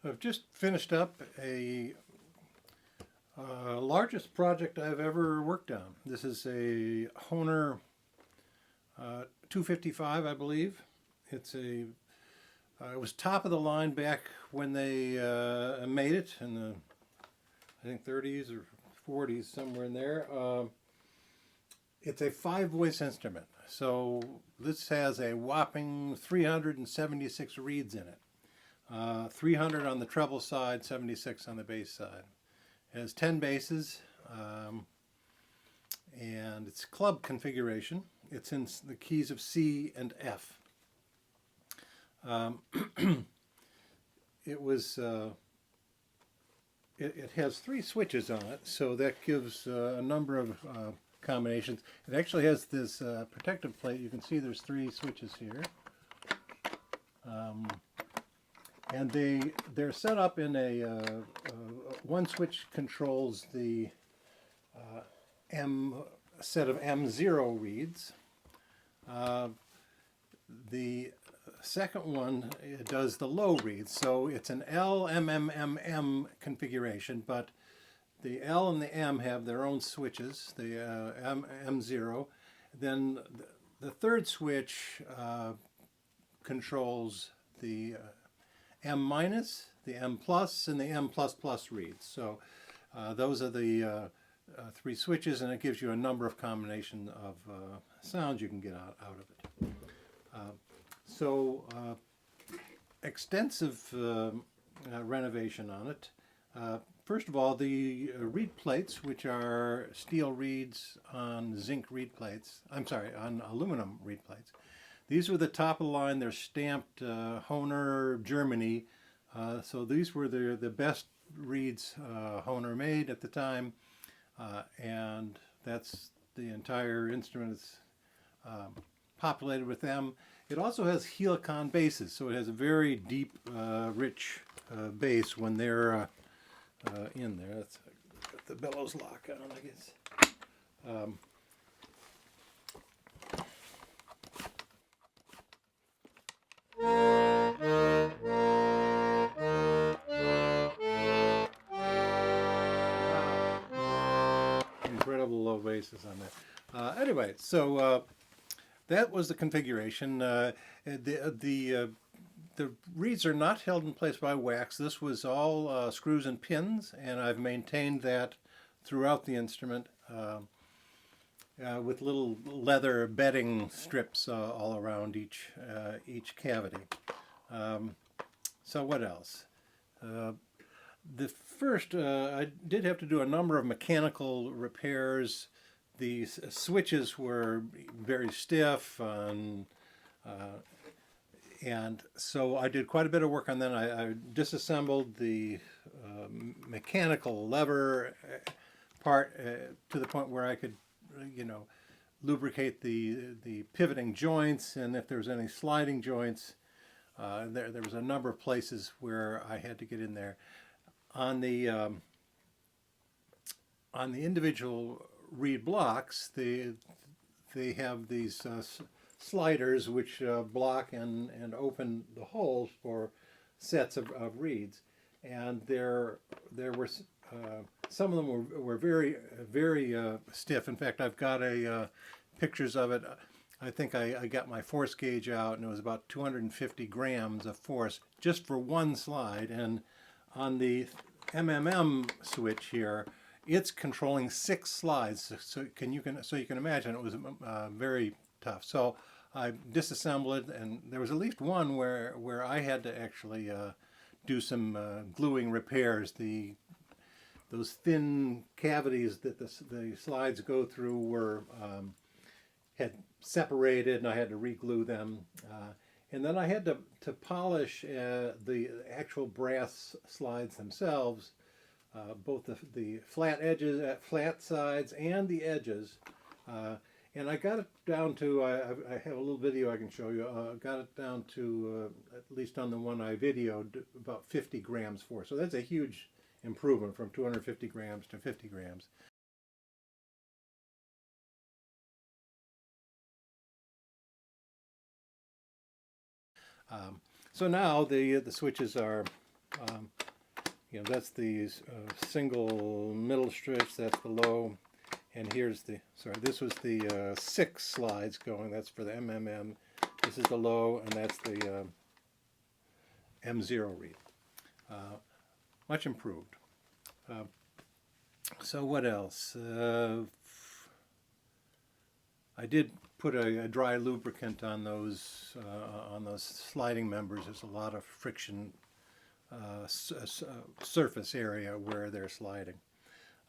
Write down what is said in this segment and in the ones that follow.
I've just finished up a largest project I've ever worked on. This is a Hohner 255, I believe. It was top of the line back when they made it in the, I think, 30s or 40s, somewhere in there. It's a 5-voice instrument, so this has a whopping 376 reeds in it. 300 on the treble side, 76 on the bass side. It has 10 basses, and it's club configuration. It's in the keys of C and F. It has 3 switches on it, so that gives a number of combinations. It actually has this protective plate. You can see there's 3 switches here. And they're set up in one switch controls the set of M0 reeds. The second one does the low reeds, so it's an L, M, M, M, M configuration, but the L and the M have their own switches, the M0. Then the third switch controls the M minus, the M plus, and the M plus plus reeds. So those are the 3 switches, and it gives you a number of combinations of sounds you can get out of it. Extensive renovation on it. First of all, the reed plates, which are steel reeds on zinc reed plates, on aluminum reed plates. These were the top of the line. They're stamped Hohner, Germany. So these were the best reeds Hohner made at the time. And that's the entire instrument is populated with them. It also has helicon basses, so it has a very deep, rich bass when they're in there. Let's got the bellows lock on, I guess. Incredible low basses on that. Anyway, so that was the configuration. The reeds are not held in place by wax. This was all screws and pins, and I've maintained that throughout the instrument with little leather bedding strips all around each cavity. So what else? The first, I did have to do a number of mechanical repairs. The switches were very stiff, and so I did quite a bit of work on that. I disassembled the mechanical lever part to the point where I could, lubricate the pivoting joints, and if there was any sliding joints, there was a number of places where I had to get in there. On the individual reed blocks, they have these sliders which block and open the holes for sets of reeds, and there were some of them were very stiff. In fact, I've got pictures of it. I think I got my force gauge out, and it was about 250 grams of force just for one slide. And on the MMM switch here, it's controlling 6 slides. So you can imagine it was very tough. So I disassembled it, and there was at least one where I had to actually do some gluing repairs. Those thin cavities that the slides go through had separated, and I had to re-glue them. And then I had to polish the actual brass slides themselves, both the flat edges, flat sides, and the edges. And I got it down to, I have a little video I can show you, got it down to, at least on the one I videoed, about 50 grams force. So that's a huge improvement from 250 grams to 50 grams. So now the switches are You know, that's the single middle stretch, that's the low, and here's the, sorry, this was the 6 slides going, that's for the MMM. This is the low, and that's the M0 reed. Much improved. So what else? I did put a dry lubricant on those sliding members. There's a lot of friction surface area where they're sliding.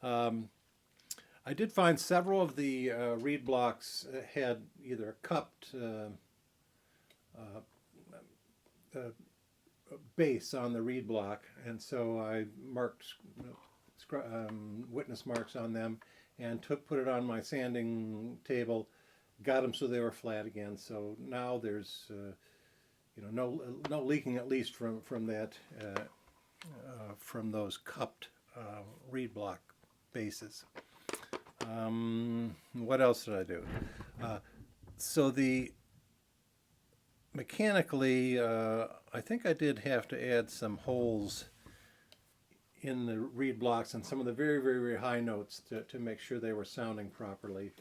I did find several of the reed blocks had either cupped base on the reed block, and so I marked witness marks on them and put it on my sanding table, got them so they were flat again. So now there's you know, no leaking, at least from that from those cupped reed block bases. What else did I do? So mechanically, I think I did have to add some holes in the reed blocks and some of the very, very, very high notes to make sure they were sounding properly.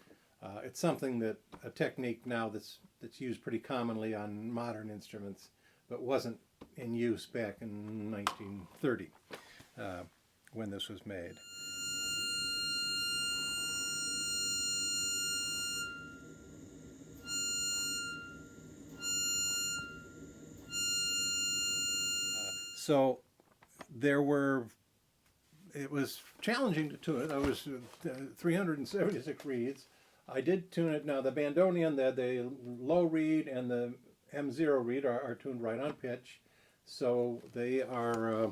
It's something that, a technique now that's used pretty commonly on modern instruments, but wasn't in use back in 1930 when this was made. So it was challenging to tune it. I was 376 reeds. I did tune it. Now the bandoneon, the low reed and the M0 reed are tuned right on pitch. So they are,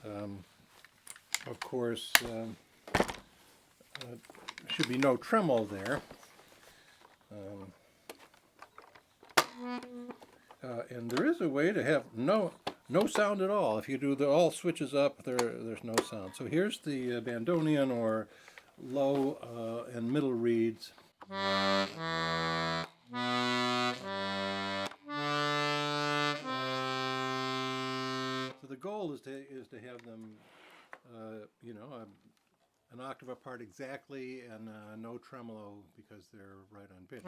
of course, should be no tremolo there. And there is a way to have no sound at all. If you do all switches up, there's no sound. So here's the bandoneon or low and middle reeds. So the goal is to have them, you know, an octave apart exactly, and no tremolo because they're right on pitch.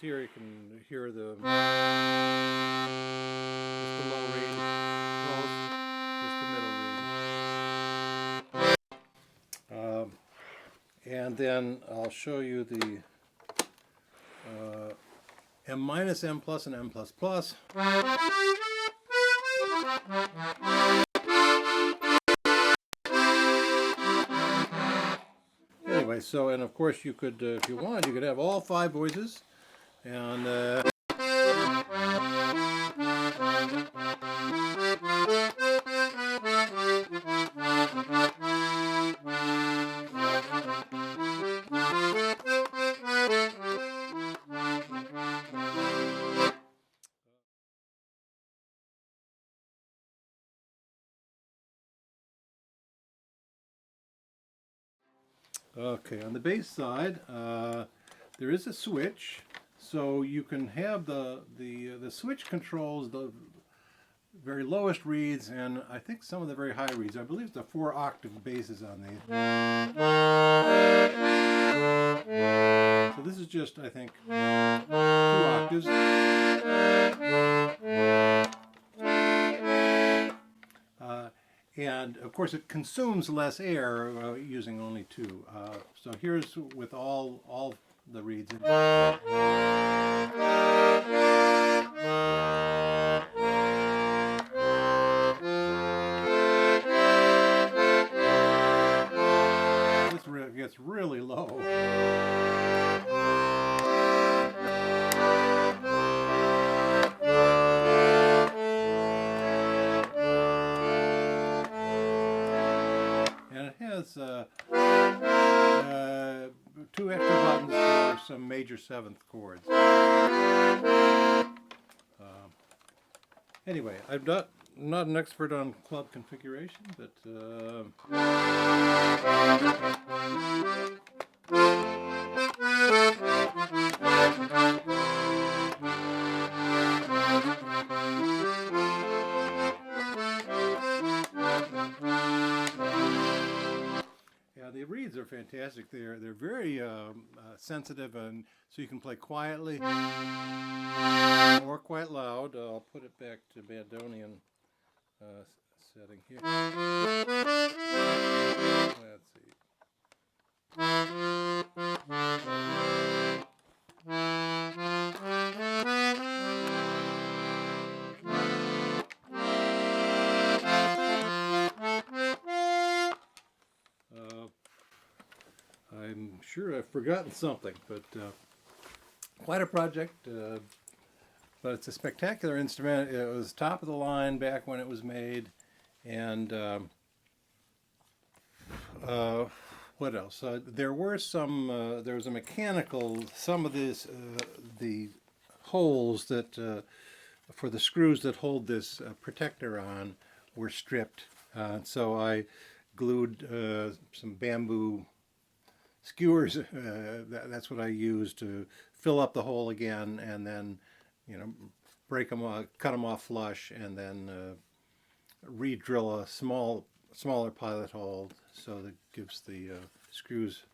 Here you can hear the low reed, just the middle reed. And then I'll show you the M minus, M plus, and M plus plus. Anyway, so, and of course you could, if you wanted, you could have all 5 voices. And okay, on the bass side, there is a switch. So you can have the switch controls the very lowest reeds and I think some of the very high reeds. I believe the 4 octave basses on these. So this is just, I think, 2 octaves. And of course it consumes less air using only 2. So here's with all the reeds. This gets really low. buttons, 2 extra buttons for some major 7th chords. Anyway, I'm not an expert on club configuration, but yeah, the reeds are fantastic. They're very sensitive, and so you can play quietly or quite loud. I'll put it back to Bandonian setting here. Let's see. I'm sure I've forgotten something, but quite a project. But it's a spectacular instrument. It was top of the line back when it was made, and what else? There were some. There was a mechanical. Some of this, the holes that for the screws that hold this protector on were stripped. So I glued some bamboo skewers. That's what I used to fill up the hole again, and then break them off, cut them off flush, and then re-drill a smaller pilot hole so that gives the screws,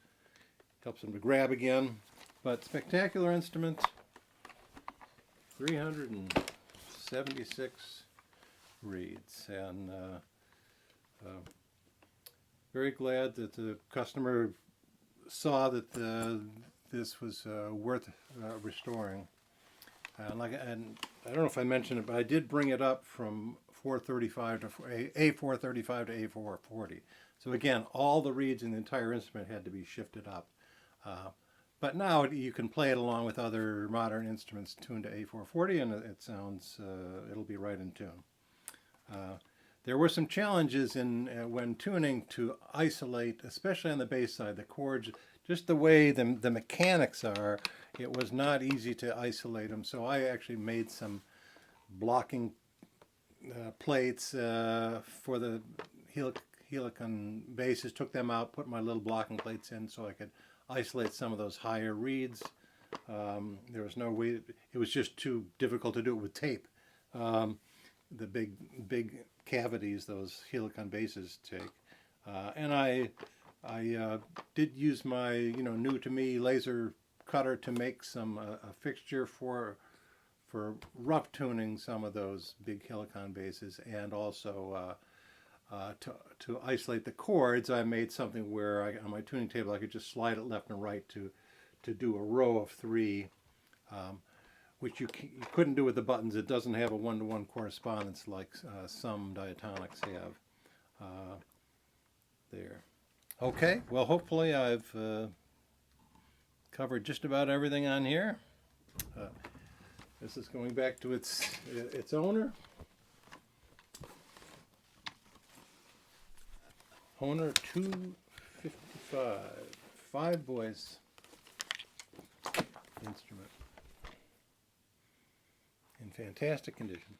helps them to grab again. But spectacular instrument, 376 reeds, and very glad that the customer saw that this was worth restoring. And I don't know if I mentioned it, but I did bring it up from 435 to A435 to A440. So again, all the reeds in the entire instrument had to be shifted up. But now you can play it along with other modern instruments tuned to A440, and it sounds, it'll be right in tune. There were some challenges in when tuning to isolate, especially on the bass side, the chords, just the way the mechanics are. It was not easy to isolate them, so I actually made some blocking plates for the Helicon basses, took them out, put my little blocking plates in so I could isolate some of those higher reeds. There was no way, it was just too difficult to do it with tape. The big cavities those Helicon basses take. And I did use my new to me laser cutter to make some a fixture for rough tuning some of those big Helicon basses, and also to isolate the chords. I made something where on my tuning table I could just slide it left and right to do a row of 3, which you couldn't do with the buttons. It doesn't have a one-to-one correspondence like some diatonics have. There. Okay, well, hopefully I've covered just about everything on here. This is going back to its owner. Hohner 255, 5-voice instrument in fantastic condition.